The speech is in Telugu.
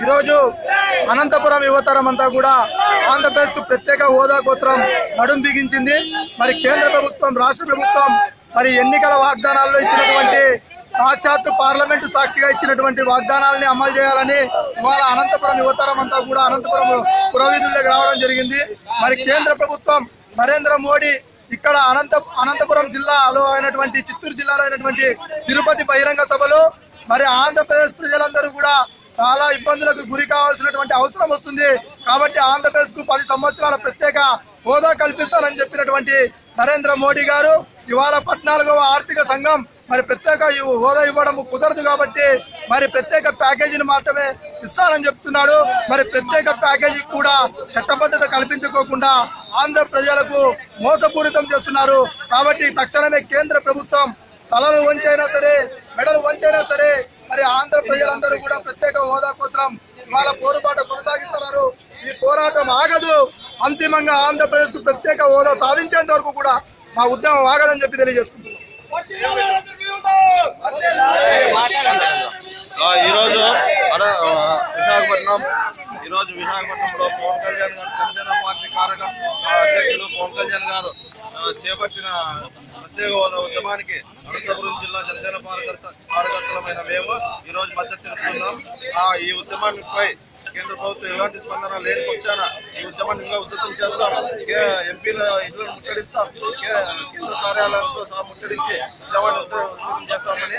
ఈరోజు అనంతపురం యువతరం అంతా కూడా ఆంధ్రప్రదేశ్ కు ప్రత్యేక హోదా కోసం నడుం బిగించింది. మరి కేంద్ర ప్రభుత్వం, రాష్ట్ర ప్రభుత్వం మరి ఎన్నికల వాగ్దానాల్లో ఇచ్చినటువంటి సాక్షాత్తు పార్లమెంటు సాక్షిగా ఇచ్చినటువంటి వాగ్దానాలని అమలు చేయాలని ఇవాళ అనంతపురం యువతరం అంతా కూడా అనంతపురం పురవీధుల్లోకి రావడం జరిగింది. మరి కేంద్ర ప్రభుత్వం నరేంద్ర మోడీ ఇక్కడ అనంతపురం జిల్లాలో అయినటువంటి చిత్తూరు జిల్లాలో అయినటువంటి తిరుపతి బహిరంగ సభలో మరి ఆంధ్రప్రదేశ్ ప్రజలందరూ కూడా చాలా ఇబ్బందులకు గురి కావాల్సినటువంటి అవసరం వస్తుంది. కాబట్టి ఆంధ్రప్రదేశ్ కు 10 సంవత్సరాల ప్రత్యేక హోదా కల్పిస్తానని చెప్పినటువంటి నరేంద్ర మోడీ గారు ఇవాళ 14వ ఆర్థిక సంఘం మరి ప్రత్యేక హోదా ఇవ్వడం కుదరదు కాబట్టి మరి ప్రత్యేక ప్యాకేజీని మాత్రమే ఇస్తానని చెప్తున్నాడు. మరి ప్రత్యేక ప్యాకేజీ కూడా చట్టబద్ధత కల్పించుకోకుండా ఆంధ్ర ప్రజలకు మోసపూరితం చేస్తున్నారు. కాబట్టి తక్షణమే కేంద్ర ప్రభుత్వం తలలు వంచైనా సరే, మెడలు వంచైనా సరే మరి ఆంధ్ర ప్రజలందరూ కూడా ప్రత్యేక హోదా కోసం ఇవాళ పోరుబాట కొనసాగిస్తున్నారు. ఈ పోరాటం ఆగదు. అంతిమంగా ఆంధ్రప్రదేశ్ కు ప్రత్యేక హోదా సాధించేంత వరకు కూడా మా ఉద్యమం ఆగదని చెప్పి తెలియజేసుకుంటున్నాం. ఈరోజు విశాఖపట్నంలో పవన్ కళ్యాణ్ గారు, జనసేన పార్టీ అధ్యక్షులు పవన్ కళ్యాణ్ గారు చేపట్టిన ప్రత్యేక హోదా ఉద్యమానికి అనంతపురం జిల్లా జనసేన కార్యకర్తలమైన మేము ఈ రోజు మద్దతు తెలుపుతున్నాం. ఈ ఉద్యమానిపై కేంద్ర ప్రభుత్వం ఎలాంటి స్పందన లేని పక్షాన ఈ ఉద్యమాన్ని ఇంకా ఉధృతం చేస్తాం. ఎంపీల ఇళ్లను ముట్టడిస్తాం. కేంద్ర కార్యాలయంతో సహా ముట్టడించి ఉద్యమాన్ని ఉధృతం చేస్తామని